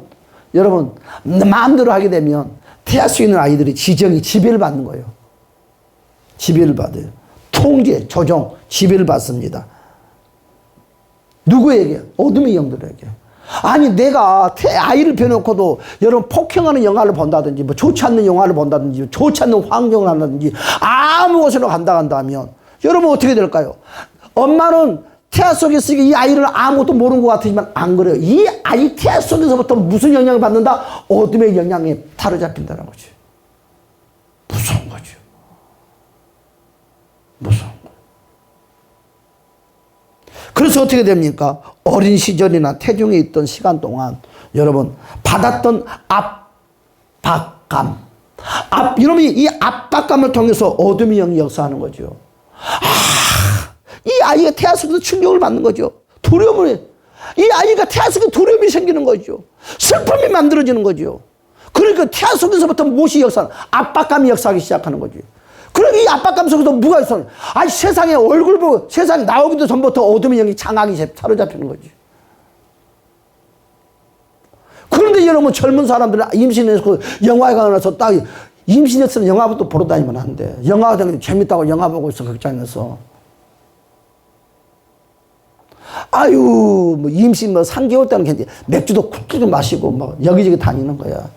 여러분 마음대로 하게 되면 태아 속에 있는 아이들이 지정이 지배를 받는 거예요. 지배를 받아요. 통제, 조종, 지배를 받습니다. 누구에게? 어둠의 영들에게. 아니 내가 아이를 펴놓고도 여러분 폭행하는 영화를 본다든지 뭐 좋지 않는 영화를 본다든지 좋지 않는 환경을 한다든지 아무 곳으로 간다 하면 여러분 어떻게 될까요? 엄마는 태아 속에 있으니까 이 아이를 아무것도 모르는 것 같지만 안 그래요. 이 아이 태아 속에서부터 무슨 영향을 받는다? 어둠의 영향에 사로잡힌다는 거지. 무서운 거죠. 무서운 거. 그래서 어떻게 됩니까? 어린 시절이나 태중에 있던 시간 동안 여러분 받았던 압박감, 여러분이 이 압박감을 통해서 어둠의 영이 역사하는 거죠. 이 아이가 태아 속에서 충격을 받는 거죠. 두려움을, 이 아이가 태아 속에 두려움이 생기는 거죠. 슬픔이 만들어지는 거죠. 그러니까 태아 속에서부터 무엇이 역사하는, 압박감이 역사하기 시작하는 거죠. 그러니까 이 압박감 속에서 뭐가 있어? 아니 세상에 얼굴 보고 세상에 나오기도 전부터 어둠의 영이 장악이 사로잡히는 거지. 그런데 여러분 젊은 사람들은 임신해서 영화에 가서 딱 임신했으면 영화부터 보러 다니면 안 돼. 영화가 되면 재밌다고 영화 보고 있어 극장에서. 아유 뭐 임신 뭐 3개월 때는 괜찮지. 맥주도 쿡쿡 마시고 뭐 여기저기 다니는 거야.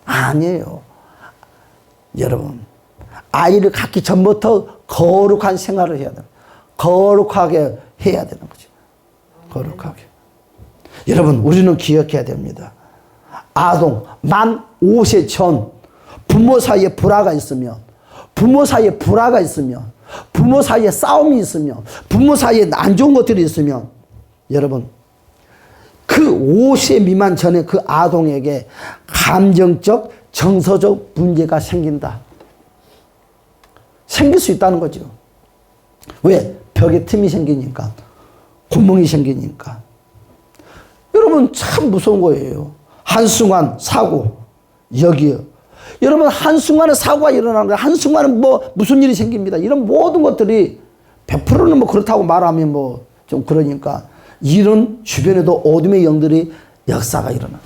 아니에요. 여러분 아이를 갖기 전부터 거룩한 생활을 해야 돼요. 거룩하게 해야 되는 거죠. 거룩하게. 여러분 우리는 기억해야 됩니다. 아동 만 5세 전 부모 사이에 불화가 있으면 부모 사이에 불화가 있으면 부모 사이에 싸움이 있으면 부모 사이에 안 좋은 것들이 있으면 여러분 그 5세 미만 전에 그 아동에게 감정적 정서적 문제가 생긴다. 생길 수 있다는 거죠. 왜? 벽에 틈이 생기니까. 구멍이 생기니까. 여러분 참 무서운 거예요. 한순간 사고 여기요. 여러분 한순간에 사고가 일어나는 거예요. 한순간에 뭐 무슨 일이 생깁니다. 이런 모든 것들이 100%는 뭐 그렇다고 말하면 뭐 좀 그러니까 이런 주변에도 어둠의 영들이 역사가 일어나.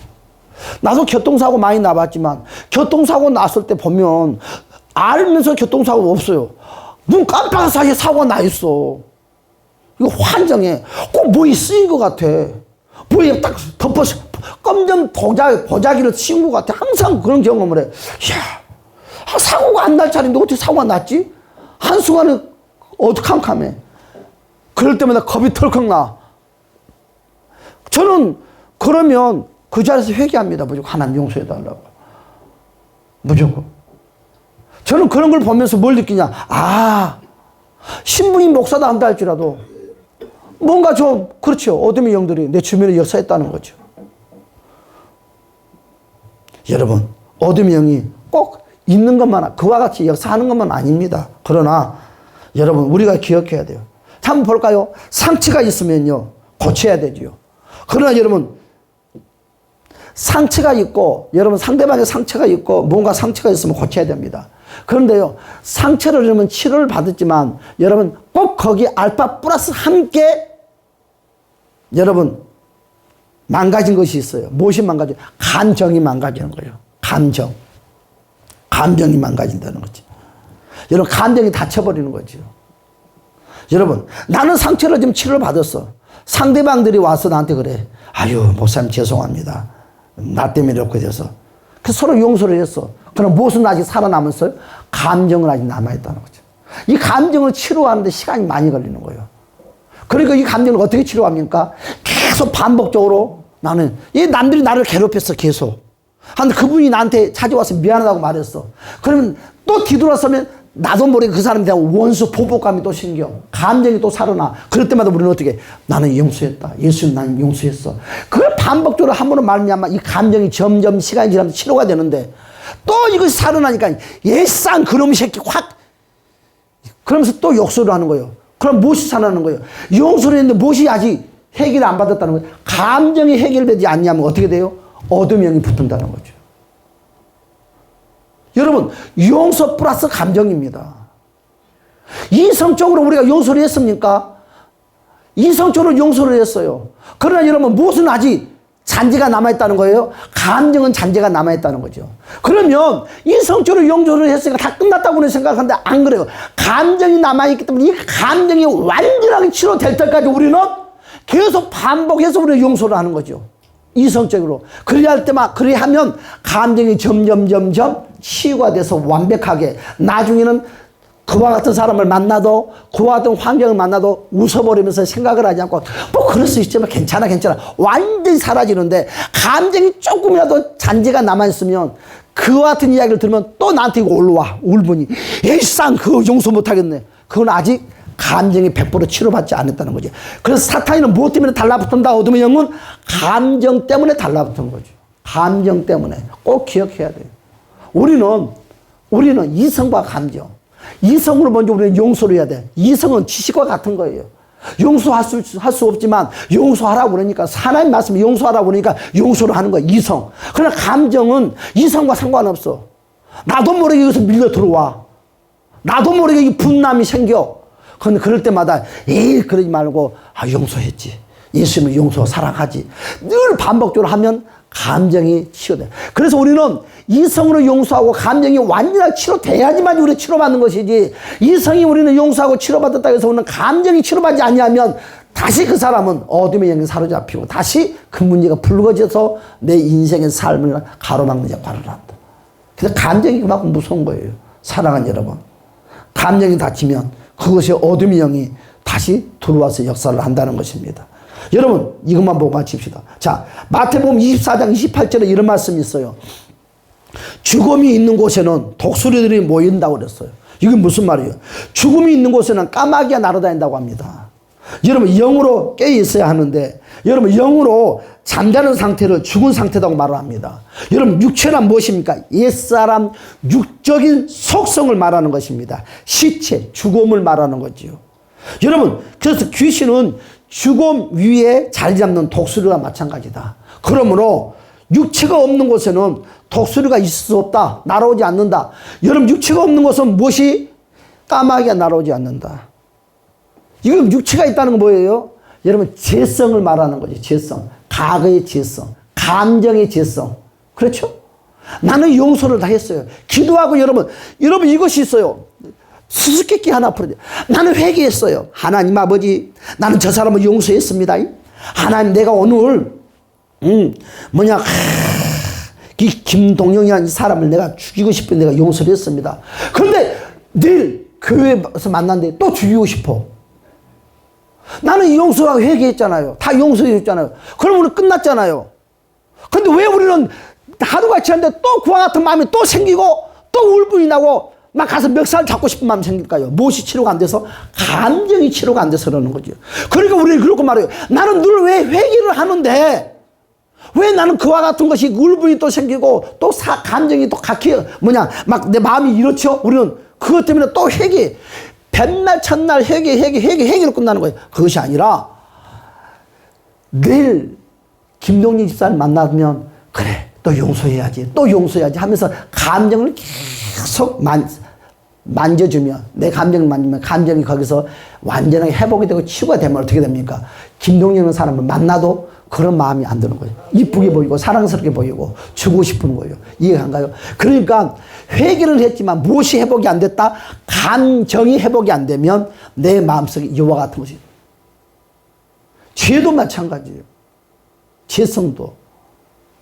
나도 교통사고 많이 나봤지만 교통사고 났을 때 보면 알면서 교통사고가 없어요. 눈 깜빡한 사이에 사고가 나 있어. 이거 환장해. 꼭 뭐에 쓰인 것 같아. 뭐에 딱 덮어서 검정 보자기를 씌운 것 같아. 항상 그런 경험을 해. 이야, 사고가 안 날 차례인데 어떻게 사고가 났지? 한순간에 어두컴컴해. 그럴 때마다 겁이 털컥 나. 저는 그러면 그 자리에서 회개합니다. 무조건 하나님 용서해달라고. 무조건. 저는 그런 걸 보면서 뭘 느끼냐. 아, 신부님 목사도 한다 할지라도 뭔가 좀 그렇죠. 어둠의 영들이 내 주변에 역사했다는 거죠. 여러분 어둠의 영이 꼭 있는 것만 그와 같이 역사하는 것만 아닙니다. 그러나 여러분 우리가 기억해야 돼요. 한번 볼까요? 상처가 있으면요 고쳐야 되죠. 그러나 여러분 상처가 있고 여러분 상대방의 상처가 있고 뭔가 상처가 있으면 고쳐야 됩니다. 그런데요 상처를 여러분 치료를 받았지만 여러분 꼭 거기 알파 플러스 함께 여러분 망가진 것이 있어요. 무엇이 망가져요? 감정이 망가지는 거예요. 감정이 망가진다는 거죠. 여러분 감정이 다쳐버리는 거죠. 여러분 나는 상처를 좀 치료를 받았어. 상대방들이 와서 나한테 그래. 아유 목사님 죄송합니다. 나 때문에 이렇게 돼서. 그래서 서로 용서를 했어. 그럼 무엇은 아직 살아남았어요? 감정은 아직 남아있다는 거죠. 이 감정을 치료하는데 시간이 많이 걸리는 거예요. 그러니까 이 감정을 어떻게 치료합니까? 계속 반복적으로 나는 이 남들이 나를 괴롭혔어 계속. 근데 그분이 나한테 찾아와서 미안하다고 말했어. 그러면 또 뒤돌아서면 나도 모르게 그 사람에 대한 원수 보복감이 또 생겨. 감정이 또 살아나. 그럴 때마다 우리는 어떻게, 나는 용서했다. 예수님 나는 용서했어. 그걸 반복적으로 한 번은 말미암아 이 감정이 점점 시간이 지나면서 치료가 되는데, 또 이것이 살아나니까 예상 그놈의 새끼 확, 그러면서 또 욕설을 하는 거예요. 그럼 무엇이 살아나는 거예요? 용서를 했는데 무엇이 아직 해결을 안 받았다는 거예요. 감정이 해결되지 않냐면 어떻게 돼요? 어둠의 영이 붙는다는 거죠. 여러분, 용서 플러스 감정입니다. 이성적으로 우리가 용서를 했습니까? 이성적으로 용서를 했어요. 그러나 여러분, 무엇은 아직 잔재가 남아있다는 거예요? 감정은 잔재가 남아있다는 거죠. 그러면 이성적으로 용서를 했으니까 다 끝났다고 생각하는데 안 그래요. 감정이 남아있기 때문에 이 감정이 완전하게 치료될 때까지 우리는 계속 반복해서 우리는 용서를 하는 거죠. 이성적으로. 그래야 하면 감정이 점점 치유가 돼서 완벽하게, 나중에는 그와 같은 사람을 만나도, 그와 같은 환경을 만나도 웃어버리면서 생각을 하지 않고, 뭐 그럴 수 있지만 괜찮아 완전히 사라지는데, 감정이 조금이라도 잔재가 남아있으면 그와 같은 이야기를 들으면 또 나한테 이거 올라와. 울분이 일상 그거 용서 못하겠네. 그건 아직 감정이 100% 치료받지 않았다는 거죠. 그래서 사탄이는 무엇 때문에 달라붙는다? 어둠의 영은 감정 때문에 달라붙은 거죠. 감정 때문에. 꼭 기억해야 돼요. 우리는 이성과 감정. 이성으로 먼저 우리는 용서를 해야 돼. 이성은 지식과 같은 거예요. 용서할 수 없지만 용서하라고 그러니까, 하나님 말씀이 용서하라고 그러니까 용서를 하는 거야. 이성. 그러나 감정은 이성과 상관없어. 나도 모르게 여기서 밀려 들어와. 나도 모르게 이 분남이 생겨. 그런데 그럴 때마다 그러지 말고 용서했지. 예수님은 용서 사랑하지. 늘 반복적으로 하면 감정이 치유돼. 그래서 우리는 이성으로 용서하고 감정이 완전하게 치료돼야지만 우리 치료받는 것이지, 이성이 우리는 용서하고 치료받았다고 해서 우리는 감정이 치료받지 않냐면 다시 그 사람은 어둠의 영에 사로잡히고 다시 그 문제가 불거져서 내 인생의 삶을 가로막는 역할을 한다. 그래서 감정이 그만큼 무서운 거예요. 사랑하는 여러분, 감정이 닫히면 그것이 어둠의 영이 다시 들어와서 역사를 한다는 것입니다. 여러분, 이것만 보고 마칩시다. 자, 마태복음 24장 28절에 이런 말씀이 있어요. 죽음이 있는 곳에는 독수리들이 모인다고 그랬어요. 이게 무슨 말이에요? 죽음이 있는 곳에는 까마귀가 날아다닌다고 합니다. 여러분, 영으로 깨어 있어야 하는데, 여러분, 영으로 잠자는 상태를 죽은 상태라고 말을 합니다. 여러분, 육체란 무엇입니까? 옛사람 육적인 속성을 말하는 것입니다. 시체, 죽음을 말하는 거지요. 여러분, 그래서 귀신은 죽음 위에 자리 잡는 독수리와 마찬가지다. 그러므로 육체가 없는 곳에는 독수리가 있을 수 없다. 날아오지 않는다. 여러분, 육체가 없는 곳은 무엇이? 까마귀가 날아오지 않는다. 이건 육체가 있다는 건 뭐예요? 여러분, 재성을 말하는 거죠. 재성. 과거의 재성. 감정의 재성. 그렇죠? 나는 용서를 다 했어요. 기도하고 여러분 이것이 있어요. 수수께끼 하나 풀어야 돼. 나는 회개했어요. 하나님 아버지, 나는 저 사람을 용서했습니다. 하나님, 내가 오늘 이 김동영이라는 이 사람을 내가 죽이고 싶은 내가 용서를 했습니다. 그런데 내일 교회에서 만났는데 또 죽이고 싶어. 나는 용서하고 회개했잖아요. 다 용서했잖아요. 그럼 우리는 끝났잖아요. 그런데 왜 우리는 하루같이 하는데 또 그와 같은 마음이 또 생기고 또 울분이 나고 막 가서 멱살 잡고 싶은 마음이 생길까요? 무엇이 치료가 안 돼서? 감정이 치료가 안 돼서 그러는 거죠. 그러니까 우리는 그렇게 말해요. 나는 늘 왜 회개를 하는데 왜 나는 그와 같은 것이 울분이 또 생기고 또 감정이 또 막 내 마음이 이렇죠? 우리는 그것 때문에 또 회개. 뱃날 첫날 회개로 끝나는 거예요. 그것이 아니라 내일 김동진 집사를 만나면 그래, 또 용서해야지 하면서 감정을 계속 만져주면, 내 감정을 만지면 감정이 거기서 완전하게 회복이 되고 치유가 되면 어떻게 됩니까? 김동진이라는 사람을 만나도 그런 마음이 안 드는 거예요. 이쁘게 보이고 사랑스럽게 보이고 주고 싶은 거예요. 이해가 안 가요? 그러니까 회개를 했지만 무엇이 회복이 안 됐다? 감정이 회복이 안 되면 내 마음속에 이와 같은 것이. 죄도 마찬가지예요. 죄성도,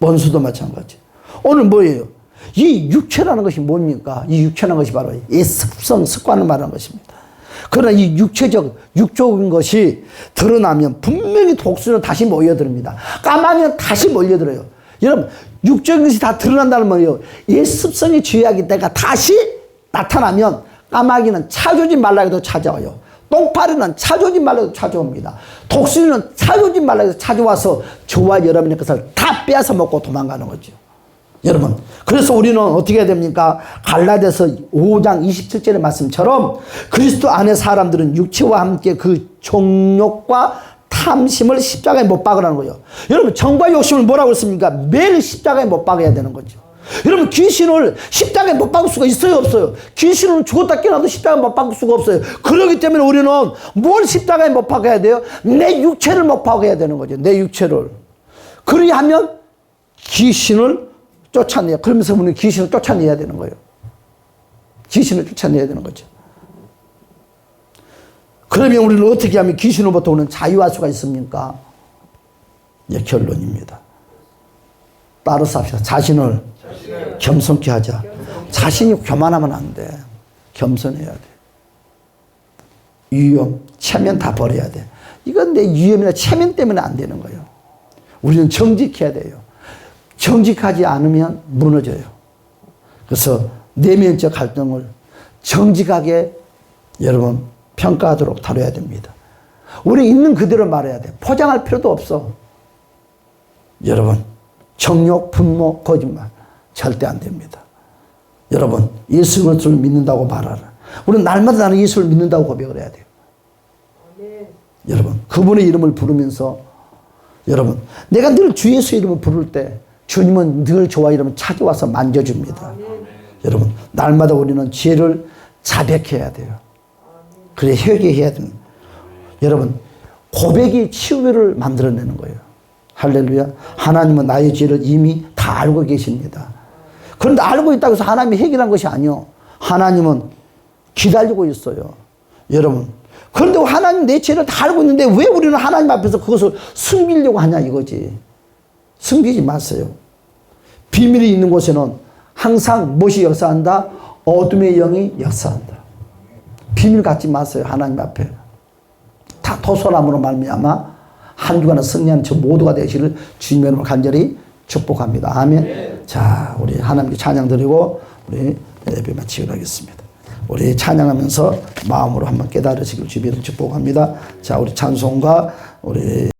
원수도 마찬가지. 오늘 뭐예요? 이 육체라는 것이 뭡니까? 이 육체라는 것이 바로 이 습관을 말하는 것입니다. 그러나 이 육적인 것이 드러나면 분명히 독수리는 다시 모여듭니다. 까마귀는 다시 몰려들어요. 여러분, 육적인 것이 다 드러난다는 말이에요. 옛 습성의 죄악이 때가 다시 나타나면 까마귀는 찾아오지 말라 해도 찾아와요. 똥파리는 찾아오지 말라 해도 찾아옵니다. 독수리는 찾아오지 말라 해도 찾아와서 저와 여러분의 것을 다 빼앗아 먹고 도망가는 거죠. 여러분, 그래서 우리는 어떻게 해야 됩니까? 갈라디아서 5장 27절의 말씀처럼 그리스도 안에 사람들은 육체와 함께 그 정욕과 탐심을 십자가에 못 박으라는 거예요. 여러분, 정과 욕심을 뭐라고 했습니까? 매일 십자가에 못 박아야 되는 거죠. 여러분, 귀신을 십자가에 못 박을 수가 있어요, 없어요? 귀신은 죽었다 깨어나도 십자가에 못 박을 수가 없어요. 그렇기 때문에 우리는 뭘 십자가에 못 박아야 돼요? 내 육체를 못 박아야 되는 거죠. 내 육체를. 그리하면 귀신을 쫓아내요. 그러면서 우리는 귀신을 쫓아내야 되는 거예요. 귀신을 쫓아내야 되는 거죠. 그러면 우리는 어떻게 하면 귀신으로부터 오는 자유할 수가 있습니까? 예, 결론입니다. 따라서 합시다. 자신을 겸손케 하자. 자신이 교만하면 안 돼. 겸손해야 돼. 유염, 체면 다 버려야 돼. 이건 내 유염이나 체면 때문에 안 되는 거예요. 우리는 정직해야 돼요. 정직하지 않으면 무너져요. 그래서 내면적 갈등을 정직하게 여러분 평가하도록 다뤄야 됩니다. 우리 있는 그대로 말해야 돼. 포장할 필요도 없어. 여러분, 정욕, 분노, 거짓말 절대 안 됩니다. 여러분, 예수 그리스도를 믿는다고 말하라. 우리는 날마다 나는 예수를 믿는다고 고백을 해야 돼요. 여러분, 그분의 이름을 부르면서 여러분, 내가 늘 주 예수 이름을 부를 때 주님은 늘 저와 이름을 찾아와서 만져줍니다. 여러분, 날마다 우리는 죄를 자백해야 돼요. 그래 회개해야 됩니다. 여러분, 고백이 치유를 만들어내는 거예요. 할렐루야. 하나님은 나의 죄를 이미 다 알고 계십니다. 그런데 알고 있다고 해서 하나님이 해결한 것이 아니요. 하나님은 기다리고 있어요. 여러분, 그런데 하나님 내 죄를 다 알고 있는데 왜 우리는 하나님 앞에서 그것을 숨기려고 하냐 이거지. 숨기지 마세요. 비밀이 있는 곳에는 항상 무엇이 역사한다? 어둠의 영이 역사한다. 비밀 갖지 마세요. 하나님 앞에. 다 토설함으로 말미암아 한 주간의 승리하는 저 모두가 되시를 주님의 이름으로 간절히 축복합니다. 아멘. 네. 자, 우리 하나님께 찬양 드리고 우리 예배 마치기로 하겠습니다. 우리 찬양하면서 마음으로 한번 깨달으시길 주님의 축복합니다. 자, 우리 찬송가 우리